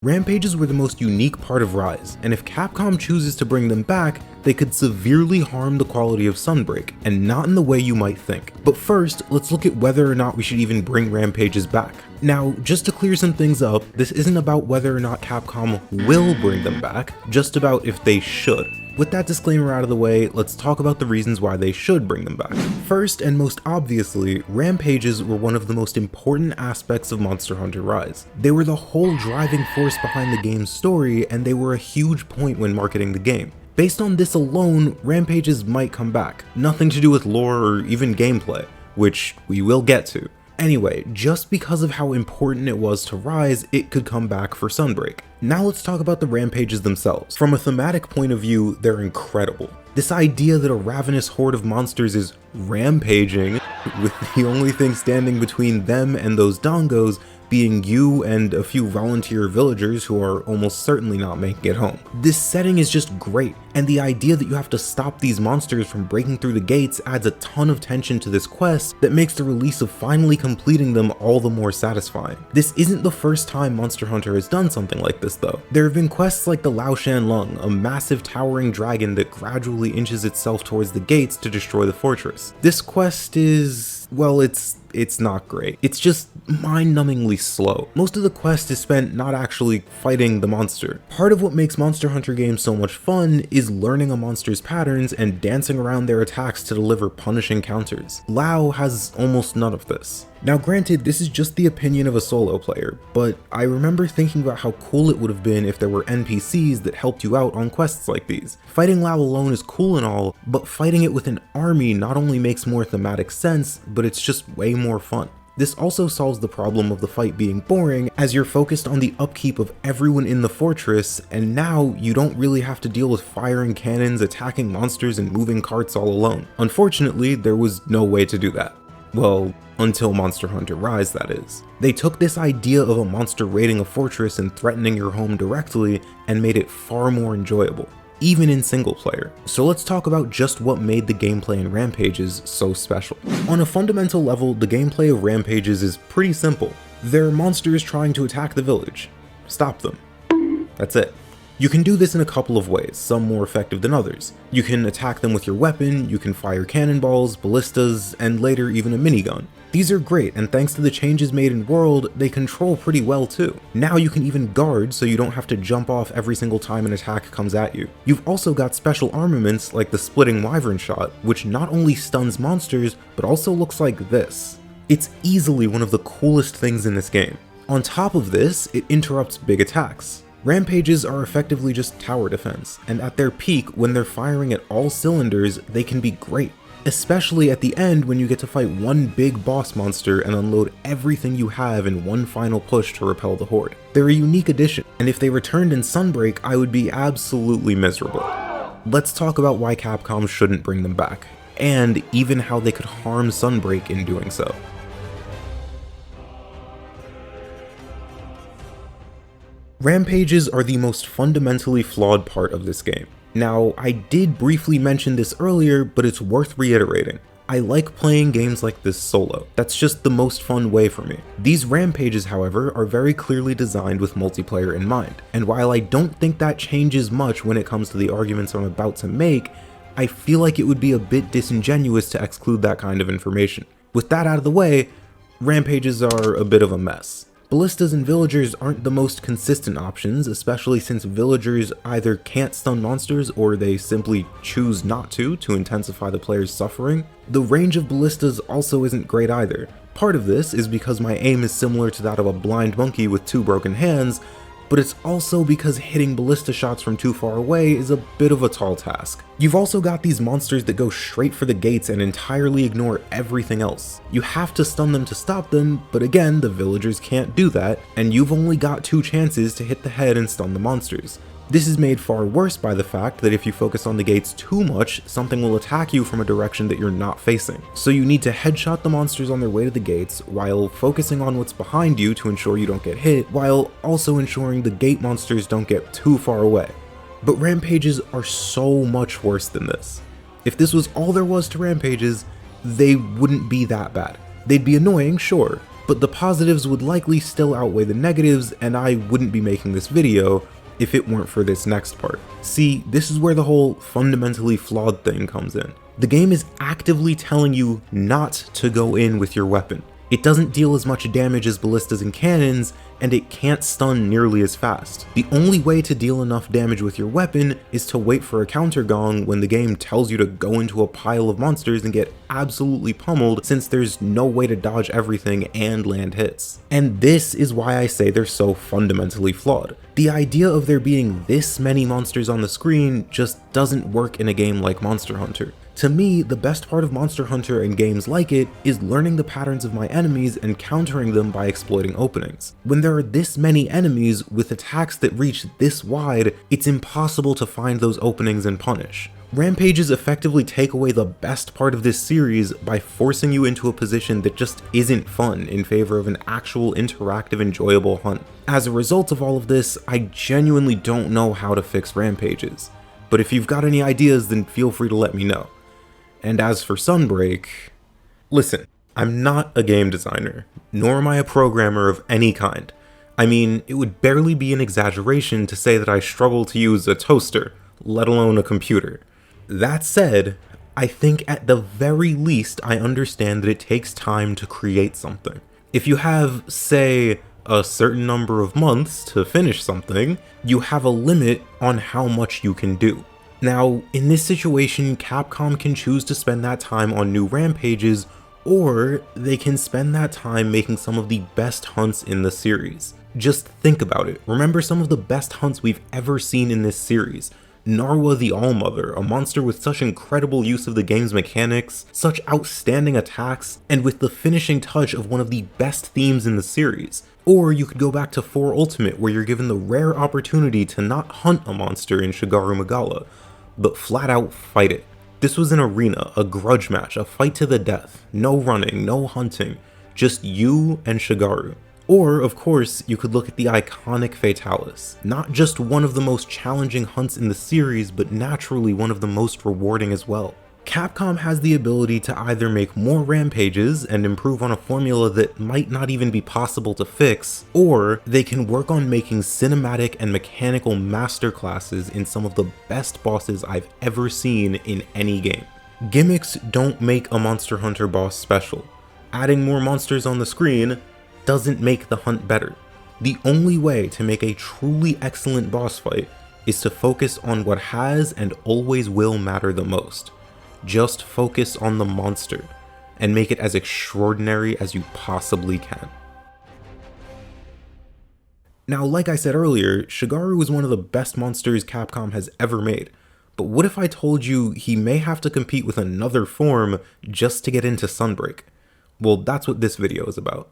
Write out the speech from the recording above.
Rampages were the most unique part of Rise, and if Capcom chooses to bring them back, they could severely harm the quality of Sunbreak, and not in the way you might think. But first, let's look at whether or not we should even bring Rampages back. Now, just to clear some things up, this isn't about whether or not Capcom will bring them back, just about if they should. With that disclaimer out of the way, let's talk about the reasons why they should bring them back. First, and most obviously, Rampages were one of the most important aspects of Monster Hunter Rise. They were the whole driving force behind the game's story, and they were a huge point when marketing the game. Based on this alone, Rampages might come back. Nothing to do with lore or even gameplay, which we will get to. Anyway, just because of how important it was to Rise, it could come back for Sunbreak. Now let's talk about the Rampages themselves. From a thematic point of view, they're incredible. This idea that a ravenous horde of monsters is rampaging, with the only thing standing between them and those dongos being you and a few volunteer villagers who are almost certainly not making it home. This setting is just great, and the idea that you have to stop these monsters from breaking through the gates adds a ton of tension to this quest that makes the release of finally completing them all the more satisfying. This isn't the first time Monster Hunter has done something like this though. There have been quests like the Lao Shan Lung, a massive towering dragon that gradually inches itself towards the gates to destroy the fortress. This quest is, well, it's not great. It's just mind-numbingly slow. Most of the quest is spent not actually fighting the monster. Part of what makes Monster Hunter games so much fun is learning a monster's patterns and dancing around their attacks to deliver punishing counters. Lao has almost none of this. Now granted, this is just the opinion of a solo player, but I remember thinking about how cool it would have been if there were NPCs that helped you out on quests like these. Fighting Lao alone is cool and all, but fighting it with an army not only makes more thematic sense, but it's just way more fun. This also solves the problem of the fight being boring, as you're focused on the upkeep of everyone in the fortress, and now you don't really have to deal with firing cannons, attacking monsters, and moving carts all alone. Unfortunately, there was no way to do that. Well, until Monster Hunter Rise, that is. They took this idea of a monster raiding a fortress and threatening your home directly and made it far more enjoyable, even in single player. So let's talk about just what made the gameplay in Rampages so special. On a fundamental level, the gameplay of Rampages is pretty simple. There are monsters trying to attack the village. Stop them. That's it. You can do this in a couple of ways, some more effective than others. You can attack them with your weapon, you can fire cannonballs, ballistas, and later even a minigun. These are great, and thanks to the changes made in World, they control pretty well too. Now you can even guard so you don't have to jump off every single time an attack comes at you. You've also got special armaments like the Splitting Wyvern Shot, which not only stuns monsters, but also looks like this. It's easily one of the coolest things in this game. On top of this, it interrupts big attacks. Rampages are effectively just tower defense, and at their peak, when they're firing at all cylinders, they can be great. Especially at the end when you get to fight one big boss monster and unload everything you have in one final push to repel the horde. They're a unique addition, and if they returned in Sunbreak, I would be absolutely miserable. Let's talk about why Capcom shouldn't bring them back, and even how they could harm Sunbreak in doing so. Rampages are the most fundamentally flawed part of this game. Now, I did briefly mention this earlier, but it's worth reiterating. I like playing games like this solo. That's just the most fun way for me. These Rampages, however, are very clearly designed with multiplayer in mind, and while I don't think that changes much when it comes to the arguments I'm about to make, I feel like it would be a bit disingenuous to exclude that kind of information. With that out of the way, Rampages are a bit of a mess. Ballistas and villagers aren't the most consistent options, especially since villagers either can't stun monsters or they simply choose not to intensify the player's suffering. The range of ballistas also isn't great either. Part of this is because my aim is similar to that of a blind monkey with 2 broken hands, but it's also because hitting ballista shots from too far away is a bit of a tall task. You've also got these monsters that go straight for the gates and entirely ignore everything else. You have to stun them to stop them, but again, the villagers can't do that, and you've only got 2 chances to hit the head and stun the monsters. This is made far worse by the fact that if you focus on the gates too much, something will attack you from a direction that you're not facing. So you need to headshot the monsters on their way to the gates, while focusing on what's behind you to ensure you don't get hit, while also ensuring the gate monsters don't get too far away. But Rampages are so much worse than this. If this was all there was to Rampages, they wouldn't be that bad. They'd be annoying, sure, but the positives would likely still outweigh the negatives, and I wouldn't be making this video if it weren't for this next part. See, this is where the whole fundamentally flawed thing comes in. The game is actively telling you not to go in with your weapon. It doesn't deal as much damage as ballistas and cannons, and it can't stun nearly as fast. The only way to deal enough damage with your weapon is to wait for a counter gong when the game tells you to go into a pile of monsters and get absolutely pummeled, since there's no way to dodge everything and land hits. And this is why I say they're so fundamentally flawed. The idea of there being this many monsters on the screen just doesn't work in a game like Monster Hunter. To me, the best part of Monster Hunter and games like it is learning the patterns of my enemies and countering them by exploiting openings. When there are this many enemies with attacks that reach this wide, it's impossible to find those openings and punish. Rampages effectively take away the best part of this series by forcing you into a position that just isn't fun in favor of an actual interactive, enjoyable hunt. As a result of all of this, I genuinely don't know how to fix Rampages. But if you've got any ideas, then feel free to let me know. And as for Sunbreak, listen, I'm not a game designer, nor am I a programmer of any kind. I mean, it would barely be an exaggeration to say that I struggle to use a toaster, let alone a computer. That said, I think at the very least I understand that it takes time to create something. If you have, say, a certain number of months to finish something, you have a limit on how much you can do. Now, in this situation, Capcom can choose to spend that time on new Rampages, or they can spend that time making some of the best hunts in the series. Just think about it. Remember some of the best hunts we've ever seen in this series. Narwa the Allmother, a monster with such incredible use of the game's mechanics, such outstanding attacks, and with the finishing touch of one of the best themes in the series. Or you could go back to 4 Ultimate, where you're given the rare opportunity to not hunt a monster in Shigaru Magala, but flat out fight it. This was an arena, a grudge match, a fight to the death. No running, no hunting, just you and Shigaru. Or, of course, you could look at the iconic Fatalis. Not just one of the most challenging hunts in the series, but naturally one of the most rewarding as well. Capcom has the ability to either make more Rampages and improve on a formula that might not even be possible to fix, or they can work on making cinematic and mechanical masterclasses in some of the best bosses I've ever seen in any game. Gimmicks don't make a Monster Hunter boss special. Adding more monsters on the screen doesn't make the hunt better. The only way to make a truly excellent boss fight is to focus on what has and always will matter the most. Just focus on the monster and make it as extraordinary as you possibly can. Now, like I said earlier, Shigaru is one of the best monsters Capcom has ever made, but what if I told you he may have to compete with another form just to get into Sunbreak? Well, that's what this video is about.